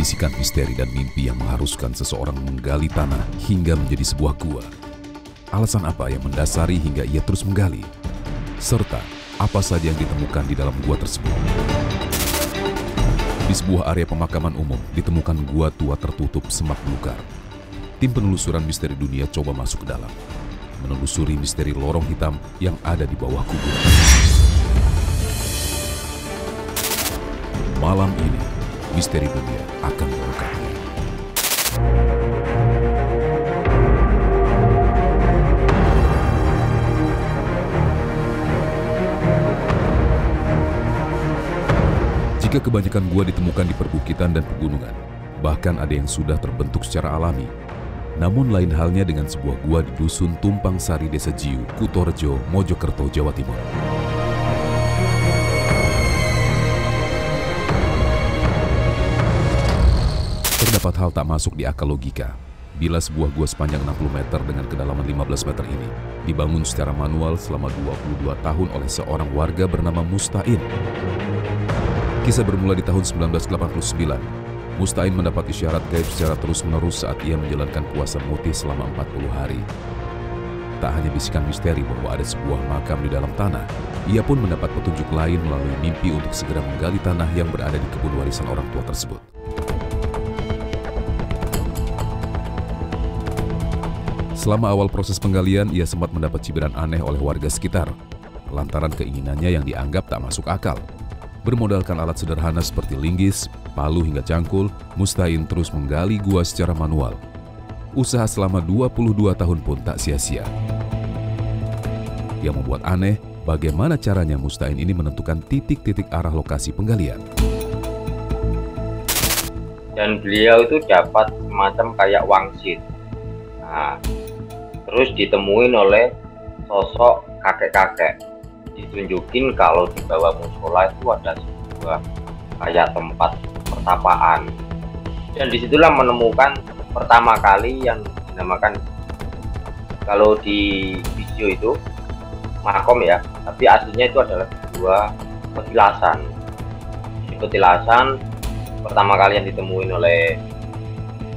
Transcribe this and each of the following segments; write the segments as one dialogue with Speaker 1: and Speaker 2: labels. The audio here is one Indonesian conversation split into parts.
Speaker 1: bisikan misteri dan mimpi yang mengharuskan seseorang menggali tanah hingga menjadi sebuah gua. Alasan apa yang mendasari hingga ia terus menggali? Serta apa saja yang ditemukan di dalam gua tersebut? Di sebuah area pemakaman umum ditemukan gua tua tertutup semak belukar. Tim penelusuran misteri dunia coba masuk ke dalam, menelusuri misteri lorong hitam yang ada di bawah kubur. Malam ini, misteri dunia akan mengungkapnya. Jika kebanyakan gua ditemukan di perbukitan dan pegunungan, bahkan ada yang sudah terbentuk secara alami. Namun lain halnya dengan sebuah gua di Dusun Tumpang Sari, Desa Jiu, Kutorejo, Mojokerto, Jawa Timur. Terdapat hal tak masuk di akal logika bila sebuah gua sepanjang 60 meter dengan kedalaman 15 meter ini dibangun secara manual selama 22 tahun oleh seorang warga bernama Mustain. Kisah bermula di tahun 1989. Mustain mendapat isyarat gaib secara terus-menerus saat ia menjalankan puasa mutih selama 40 hari. Tak hanya bisikan misteri bahwa ada sebuah makam di dalam tanah, ia pun mendapat petunjuk lain melalui mimpi untuk segera menggali tanah yang berada di kebun warisan orang tua tersebut. Selama awal proses penggalian, ia sempat mendapat cibiran aneh oleh warga sekitar, lantaran keinginannya yang dianggap tak masuk akal. Bermodalkan alat sederhana seperti linggis, palu hingga cangkul, Mustain terus menggali gua secara manual. Usaha selama 22 tahun pun tak sia-sia. Yang membuat aneh, bagaimana caranya Mustain ini menentukan titik-titik arah lokasi penggalian.
Speaker 2: Dan beliau itu dapat semacam kayak wangsit. Nah, terus ditemuin oleh sosok kakek-kakek. Ditunjukin kalau di bawah musola itu ada sebuah kayak tempat pertapaan, dan disitulah menemukan pertama kali yang dinamakan, kalau di video itu makom ya, tapi aslinya itu adalah sebuah petilasan. Di petilasan pertama kali yang ditemuin oleh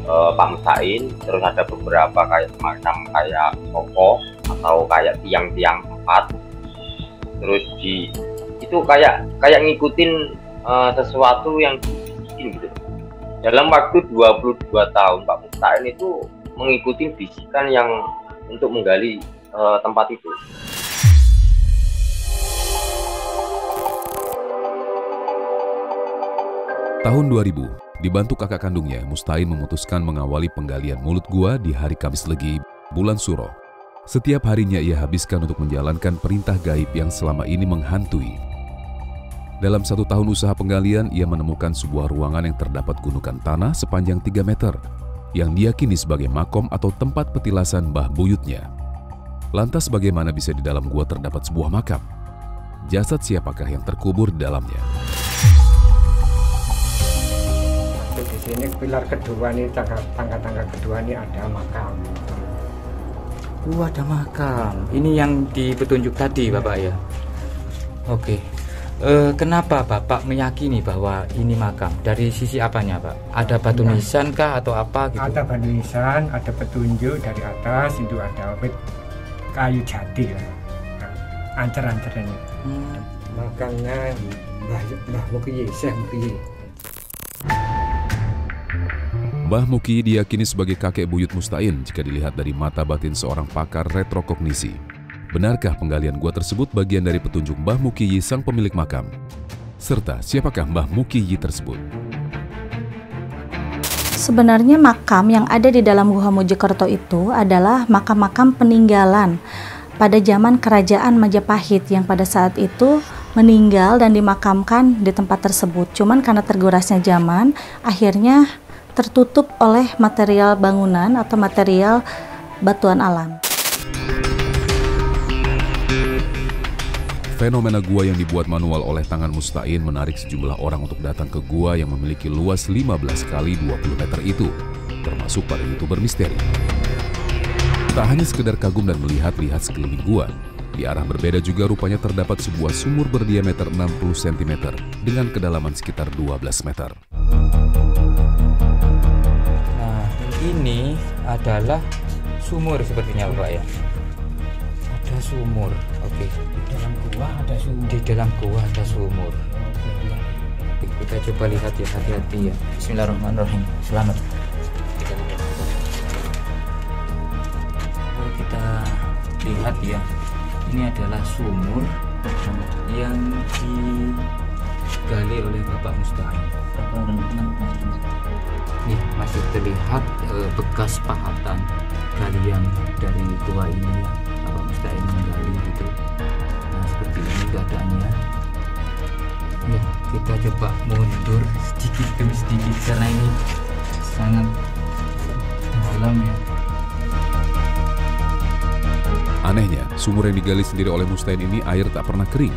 Speaker 2: Pak Mustain, terus ada beberapa kayak semacam kayak toko atau kayak tiang-tiang empat. Terus itu kayak ngikutin sesuatu yang dibisikin gitu. Dalam waktu 22 tahun Pak Mustain itu mengikuti bisikan yang untuk menggali tempat itu.
Speaker 1: Tahun 2000, dibantu kakak kandungnya, Mustain memutuskan mengawali penggalian mulut gua di hari Kamis Legi, bulan Suro. Setiap harinya ia habiskan untuk menjalankan perintah gaib yang selama ini menghantui. Dalam 1 tahun usaha penggalian, ia menemukan sebuah ruangan yang terdapat gundukan tanah sepanjang 3 meter, yang diyakini sebagai makom atau tempat petilasan mbah buyutnya. Lantas bagaimana bisa di dalam gua terdapat sebuah makam? Jasad siapakah yang terkubur di dalamnya?
Speaker 3: Di sini pilar kedua nih, tangga-tangga kedua ini ada makam.
Speaker 4: Ada makam. Ini yang di petunjuk tadi, Bapak ya. Oke. Kenapa Bapak meyakini bahwa ini makam? Dari sisi apanya, Pak? Ada batu nisan kah atau apa gitu?
Speaker 3: Ada batu nisan, ada petunjuk dari atas, itu ada kayu jati lah. Ancer-ancernya. Makamnya Mbah Mukiye, Syekh Mukiye.
Speaker 1: Mbah Mukiye diyakini sebagai kakek buyut Mustain jika dilihat dari mata batin seorang pakar retrokognisi. Benarkah penggalian gua tersebut bagian dari petunjuk Mbah Mukiye sang pemilik makam? Serta siapakah Mbah Mukiye tersebut?
Speaker 5: Sebenarnya makam yang ada di dalam Gua Mojokerto itu adalah makam-makam peninggalan pada zaman Kerajaan Majapahit yang pada saat itu meninggal dan dimakamkan di tempat tersebut. Cuman karena tergurasnya zaman, akhirnya tertutup oleh material bangunan atau material batuan alam.
Speaker 1: Fenomena gua yang dibuat manual oleh tangan Mustain menarik sejumlah orang untuk datang ke gua yang memiliki luas 15 kali 20 meter itu, termasuk para YouTuber misteri. Tak hanya sekedar kagum dan melihat-lihat sekeliling gua, di arah berbeda juga rupanya terdapat sebuah sumur berdiameter 60 cm dengan kedalaman sekitar 12 meter.
Speaker 4: ini adalah sumur sepertinya Bapak ya. Ada sumur. Oke.
Speaker 3: Di dalam gua ada sumur.
Speaker 4: Di dalam gua ada sumur. Oke, kita coba lihat ya, hati-hati ya. Bismillahirrahmanirrahim. Selamat. Kita lihat ya. Ini adalah sumur yang digali oleh Bapak Musta'in. Nih masih terlihat bekas pahatan galian dari gua ini ya. Bapak Musta'in menggali gitu. Nah seperti ini keadaannya. Ya kita coba mundur sedikit demi sedikit karena ini sangat dalam ya.
Speaker 1: Anehnya, sumur yang digali sendiri oleh Musta'in ini air tak pernah kering.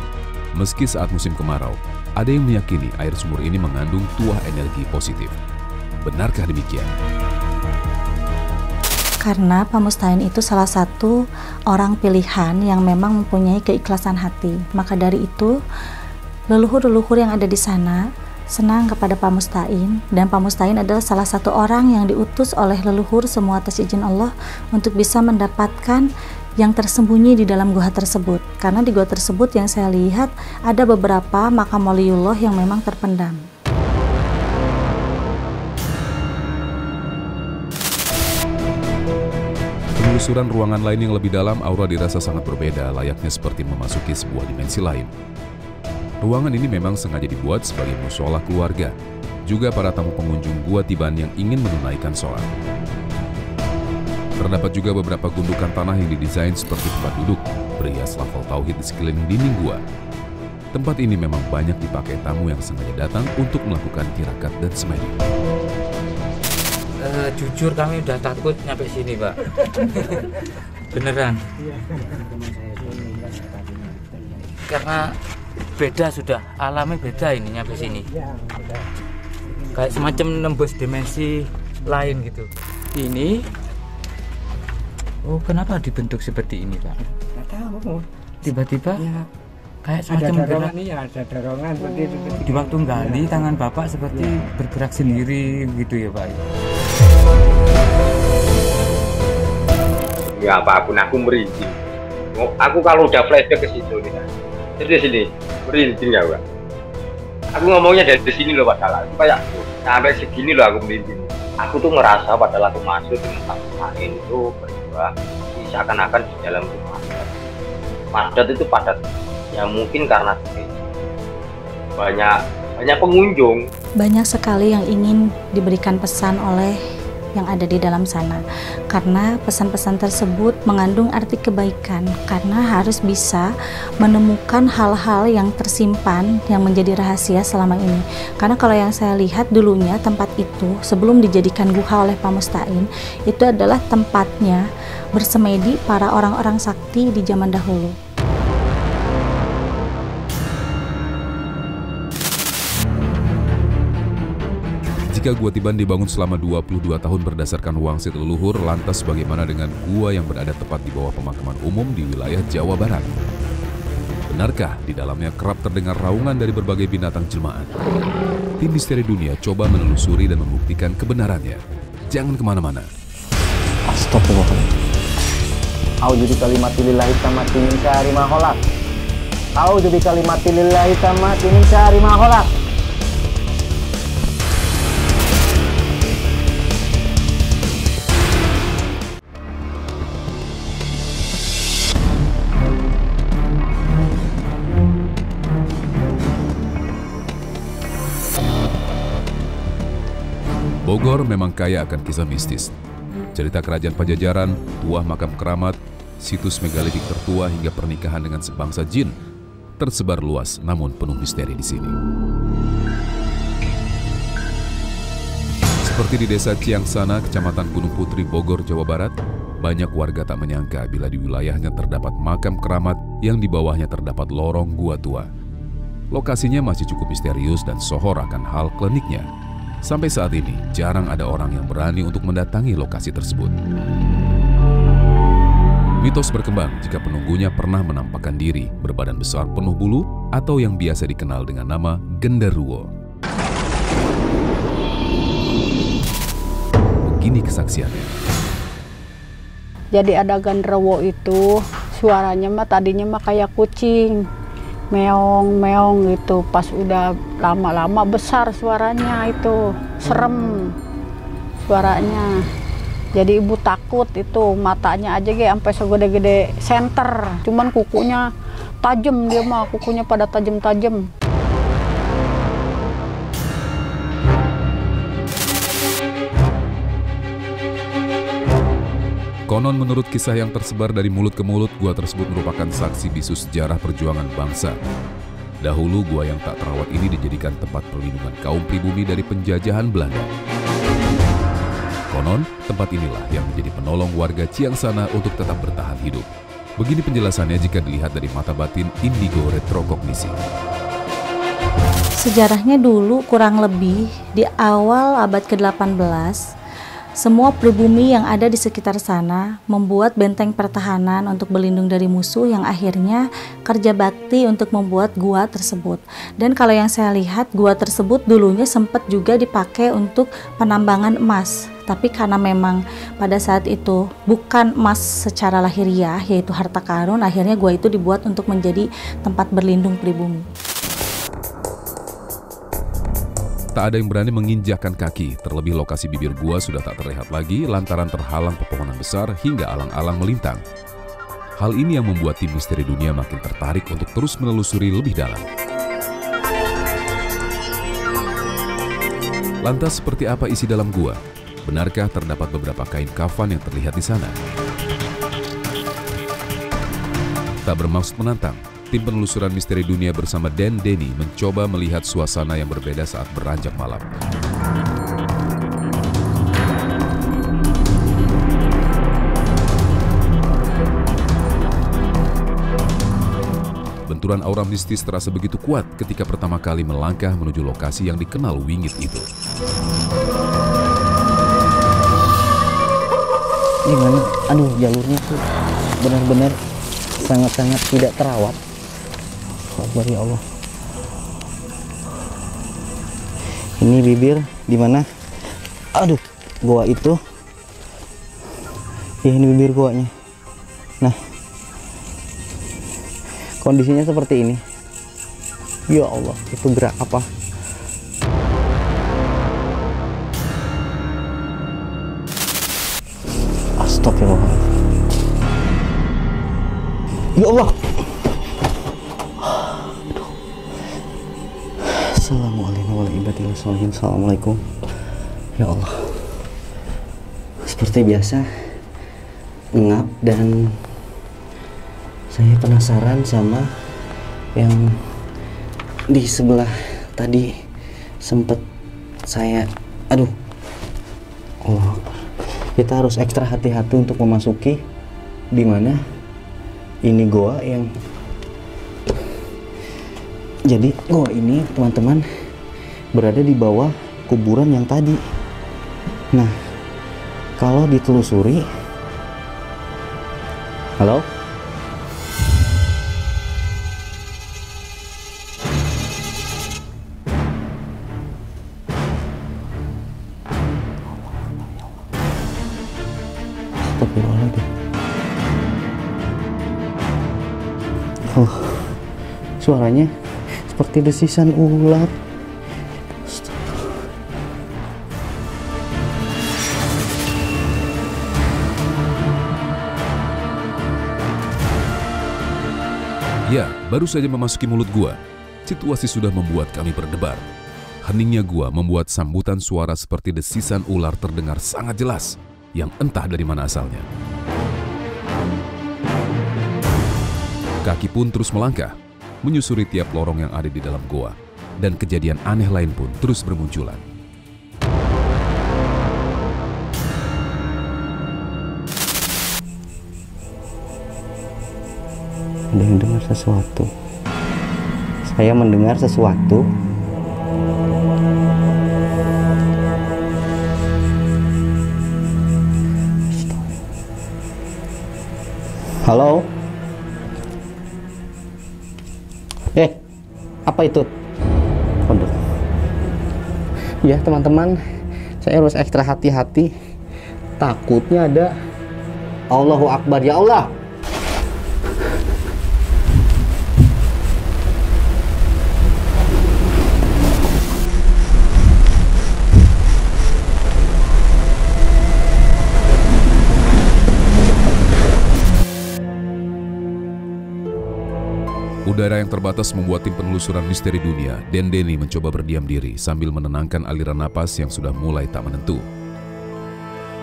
Speaker 1: Meski saat musim kemarau, ada yang meyakini air sumur ini mengandung tuah energi positif. Benarkah demikian?
Speaker 5: Karena Pak Musta'in itu salah satu orang pilihan yang memang mempunyai keikhlasan hati. Maka dari itu, leluhur-leluhur yang ada di sana senang kepada Pak Musta'in, dan Pak Musta'in adalah salah satu orang yang diutus oleh leluhur semua atas izin Allah untuk bisa mendapatkan yang tersembunyi di dalam gua tersebut. Karena di gua tersebut yang saya lihat ada beberapa makam waliullah yang memang terpendam.
Speaker 1: Penelusuran ruangan lain yang lebih dalam, aura dirasa sangat berbeda, layaknya seperti memasuki sebuah dimensi lain. Ruangan ini memang sengaja dibuat sebagai mushola keluarga, juga para tamu pengunjung Gua Tiban yang ingin menunaikan sholat. Terdapat juga beberapa gundukan tanah yang didesain seperti tempat duduk, berhias lafal tauhid di sekeliling dinding gua. Tempat ini memang banyak dipakai tamu yang sengaja datang untuk melakukan tirakat dan semedi.
Speaker 4: Jujur kami udah takut nyampe sini Pak. Beneran. Karena beda sudah, alamnya beda ini nyampe sini. Kayak semacam nembus dimensi lain gitu. Ini oh, kenapa dibentuk seperti ini, Pak?
Speaker 3: Nggak tahu.
Speaker 4: Tiba-tiba
Speaker 3: Ya,
Speaker 4: kayak
Speaker 3: ada
Speaker 4: semacam
Speaker 3: dorongan nih, ada dorongan seperti itu.
Speaker 4: di waktu gali tangan Bapak seperti bergerak sendiri gitu ya, Pak.
Speaker 2: Ya apapun aku merinding. Aku kalau udah flashback ke situ nih, terus sini merinding ya Pak. Aku ngomongnya dari sini loh padahal aku kayak sampai segini loh aku merinding. Aku tuh ngerasa padahal aku masuk di tempat lain itu berdua seakan-akan di dalam rumah padat itu padat ya, mungkin karena banyak pengunjung.
Speaker 5: Banyak sekali yang ingin diberikan pesan oleh yang ada di dalam sana, karena pesan-pesan tersebut mengandung arti kebaikan, karena harus bisa menemukan hal-hal yang tersimpan yang menjadi rahasia selama ini. Karena kalau yang saya lihat dulunya tempat itu sebelum dijadikan guha oleh Pak Musta'in, itu adalah tempatnya bersemedi para orang-orang sakti di zaman dahulu.
Speaker 1: Jika Gua Tiban dibangun selama 22 tahun berdasarkan wangsit leluhur, lantas bagaimana dengan gua yang berada tepat di bawah pemakaman umum di wilayah Jawa Barat? Benarkah di dalamnya kerap terdengar raungan dari berbagai binatang jelmaan? Tim Misteri Dunia coba menelusuri dan membuktikan kebenarannya. Jangan kemana-mana.
Speaker 6: Astagfirullahaladzim. A'udzu bikalimatillahi tammati min syarri ma khalaq. A'udzu bikalimatillahi tammati min syarri ma khalaq.
Speaker 1: Bogor memang kaya akan kisah mistis. Cerita kerajaan Pajajaran, tuah makam keramat, situs megalitik tertua hingga pernikahan dengan sebangsa jin tersebar luas namun penuh misteri di sini. Seperti di desa Ciangsana, Kecamatan Gunung Putri, Bogor, Jawa Barat, banyak warga tak menyangka bila di wilayahnya terdapat makam keramat yang di bawahnya terdapat lorong gua tua. Lokasinya masih cukup misterius dan sohor akan hal kliniknya. Sampai saat ini, jarang ada orang yang berani untuk mendatangi lokasi tersebut. Mitos berkembang jika penunggunya pernah menampakkan diri berbadan besar penuh bulu atau yang biasa dikenal dengan nama genderuwo. Begini kesaksiannya.
Speaker 7: Jadi ada genderuwo itu suaranya mah tadinya mah kayak kucing, meong-meong gitu. Pas udah lama-lama besar suaranya itu, serem suaranya. Jadi ibu takut itu, matanya aja sampai segede-gede senter. Cuman kukunya tajam, dia mah kukunya pada tajam-tajam.
Speaker 1: Konon menurut kisah yang tersebar dari mulut ke mulut, gua tersebut merupakan saksi bisu sejarah perjuangan bangsa. Dahulu gua yang tak terawat ini dijadikan tempat perlindungan kaum pribumi dari penjajahan Belanda. Konon, tempat inilah yang menjadi penolong warga Ciangsana untuk tetap bertahan hidup. Begini penjelasannya jika dilihat dari mata batin indigo retrokognisi.
Speaker 5: Sejarahnya dulu kurang lebih di awal abad ke-18, semua pribumi yang ada di sekitar sana membuat benteng pertahanan untuk berlindung dari musuh yang akhirnya kerja bakti untuk membuat gua tersebut. Dan kalau yang saya lihat, gua tersebut dulunya sempat juga dipakai untuk penambangan emas. Tapi karena memang pada saat itu bukan emas secara lahiriah, yaitu harta karun, akhirnya gua itu dibuat untuk menjadi tempat berlindung pribumi.
Speaker 1: Tak ada yang berani menginjakkan kaki, terlebih lokasi bibir gua sudah tak terlihat lagi lantaran terhalang pepohonan besar hingga alang-alang melintang. Hal ini yang membuat tim Misteri Dunia makin tertarik untuk terus menelusuri lebih dalam. Lantas seperti apa isi dalam gua? Benarkah terdapat beberapa kain kafan yang terlihat di sana? Tak bermaksud menantang, tim penelusuran Misteri Dunia bersama Dan Denny mencoba melihat suasana yang berbeda saat beranjak malam. Benturan aura mistis terasa begitu kuat ketika pertama kali melangkah menuju lokasi yang dikenal wingit itu.
Speaker 6: Gimana? Aduh, jalurnya tuh benar-benar sangat-sangat tidak terawat. Akbar ya Allah. Ini bibir di mana? Aduh, goa itu. Ya, ini bibir goanya. Nah, kondisinya seperti ini. Ya Allah, itu gerak apa? Astagfirullah. Ya Allah. Assalamualaikum. Ya Allah. Seperti biasa ngap, dan saya penasaran sama yang di sebelah tadi sempat saya Allah. Kita harus ekstra hati-hati untuk memasuki di mana ini goa yang jadi goa ini teman-teman berada di bawah kuburan yang tadi. Nah, kalau ditelusuri, halo? Astagfirullahaladzim. Oh, suaranya seperti desisan ular.
Speaker 1: Ya, baru saja memasuki mulut gua, situasi sudah membuat kami berdebar. Heningnya gua membuat sambutan suara seperti desisan ular terdengar sangat jelas, yang entah dari mana asalnya. Kaki pun terus melangkah, menyusuri tiap lorong yang ada di dalam goa, dan kejadian aneh lain pun terus bermunculan.
Speaker 6: Ada yang dengar sesuatu. Saya mendengar sesuatu. Halo? Apa itu? Waduh. Ya teman-teman, saya harus ekstra hati-hati Takutnya ada Allahu Akbar, ya Allah.
Speaker 1: Udara yang terbatas membuat tim penelusuran misteri dunia, Den Denny mencoba berdiam diri sambil menenangkan aliran napas yang sudah mulai tak menentu.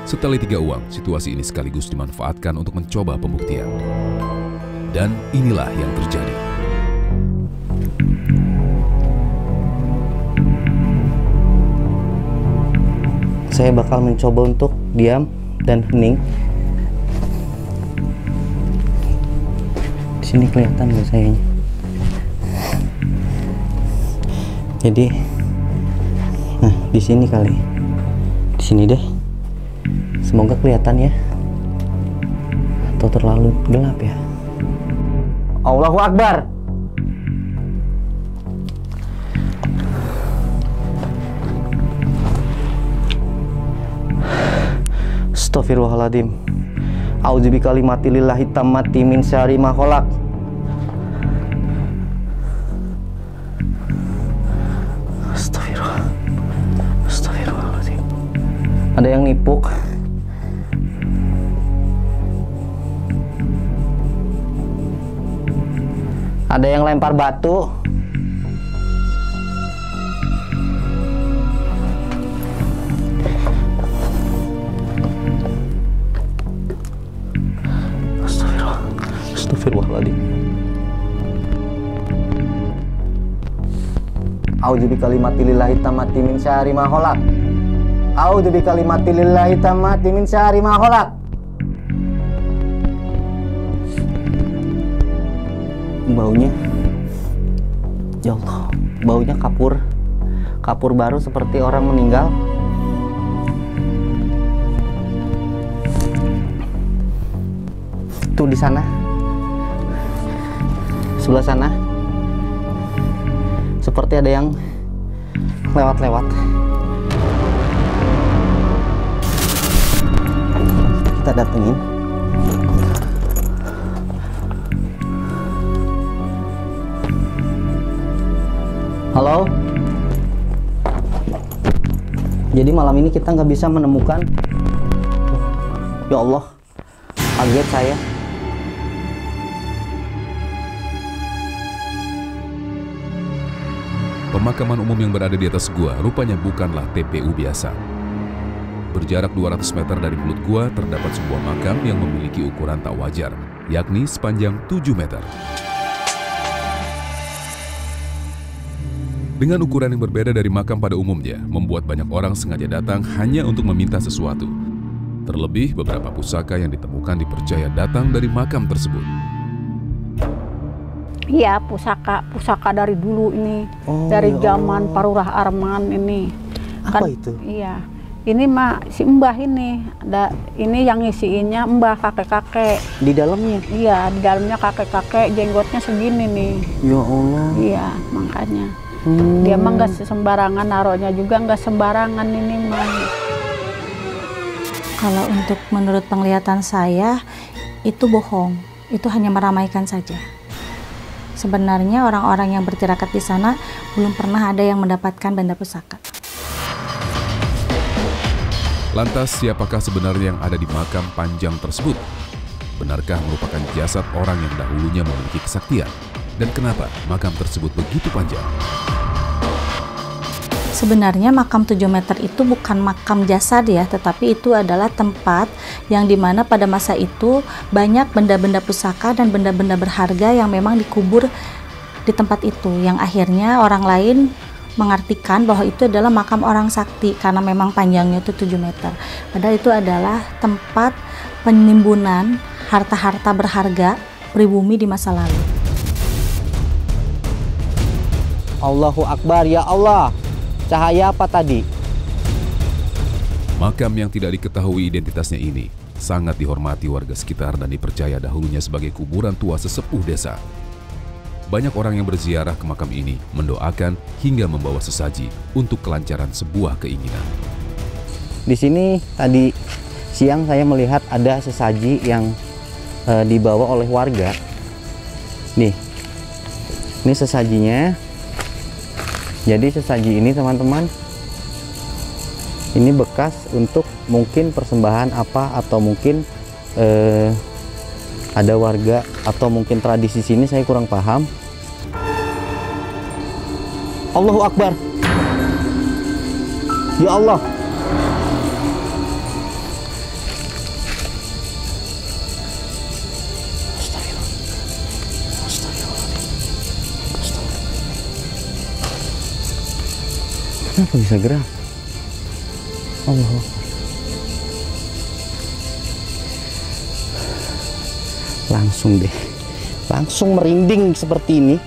Speaker 1: Setelah 3 uang, situasi ini sekaligus dimanfaatkan untuk mencoba pembuktian. Dan inilah yang terjadi.
Speaker 6: Saya bakal mencoba untuk diam dan hening. Di sini kelihatan nggak sayanya? Jadi, nah di sini kali, di sini deh. Semoga kelihatan ya. Atau terlalu gelap ya. Allahu Akbar. Astaghfirullahaladzim. A'udzubi kalimatillahi tammati min syarri ma khalaq. Astagfirullahaladzim. Ada yang nipuk. Ada yang lempar batu. Astagfirullahaladzim. A'udzubi kalimatillahi tammati min syarri ma khalaq. A'udzubi kalimatillahi tammati min syarri ma khalaq. Baunya, ya Allah, baunya kapur baru seperti orang meninggal. Tuh di sana, sebelah sana, seperti ada yang lewat-lewat. Kita datengin. Halo. Jadi malam ini kita nggak bisa menemukan. Ya Allah, kaget saya.
Speaker 1: Pemakaman umum yang berada di atas gua rupanya bukanlah TPU biasa. Berjarak 200 meter dari mulut gua terdapat sebuah makam yang memiliki ukuran tak wajar, yakni sepanjang 7 meter. Dengan ukuran yang berbeda dari makam pada umumnya, membuat banyak orang sengaja datang hanya untuk meminta sesuatu. Terlebih, beberapa pusaka yang ditemukan dipercaya datang dari makam tersebut.
Speaker 7: Iya, pusaka dari dulu ini, dari zaman Parurah Arman ini.
Speaker 6: Apa itu?
Speaker 7: Iya, ini mah si Mbah ini. Ini yang ngisiinnya Mbah kakek-kakek.
Speaker 6: Di dalamnya?
Speaker 7: Iya, di dalamnya kakek-kakek, jenggotnya segini nih.
Speaker 6: Ya Allah.
Speaker 7: Iya, makanya. Dia mah nggak sembarangan, naruhnya juga nggak sembarangan ini mah.
Speaker 5: Kalau untuk menurut penglihatan saya, itu bohong. Itu hanya meramaikan saja. Sebenarnya orang-orang yang bertirakat di sana belum pernah ada yang mendapatkan benda pusaka.
Speaker 1: Lantas, siapakah sebenarnya yang ada di makam panjang tersebut? Benarkah merupakan jasad orang yang dahulunya memiliki kesaktian? Dan kenapa makam tersebut begitu panjang?
Speaker 5: Sebenarnya makam 7 meter itu bukan makam jasad ya, tetapi itu adalah tempat yang dimana pada masa itu banyak benda-benda pusaka dan benda-benda berharga yang memang dikubur di tempat itu, yang akhirnya orang lain mengartikan bahwa itu adalah makam orang sakti karena memang panjangnya itu 7 meter. Padahal itu adalah tempat penimbunan harta-harta berharga pribumi di masa lalu.
Speaker 6: Allahu Akbar, ya Allah. Cahaya apa tadi?
Speaker 1: Makam yang tidak diketahui identitasnya ini sangat dihormati warga sekitar dan dipercaya dahulunya sebagai kuburan tua sesepuh desa. Banyak orang yang berziarah ke makam ini mendoakan hingga membawa sesaji untuk kelancaran sebuah keinginan.
Speaker 6: Di sini tadi siang saya melihat ada sesaji yang dibawa oleh warga. Nih, ini sesajinya. Jadi sesaji ini teman-teman, ini bekas untuk mungkin persembahan apa, atau mungkin ada warga atau mungkin tradisi sini, saya kurang paham. Allahu Akbar. Ya Allah. Kenapa bisa gerak? Allah. Langsung deh, langsung merinding seperti ini.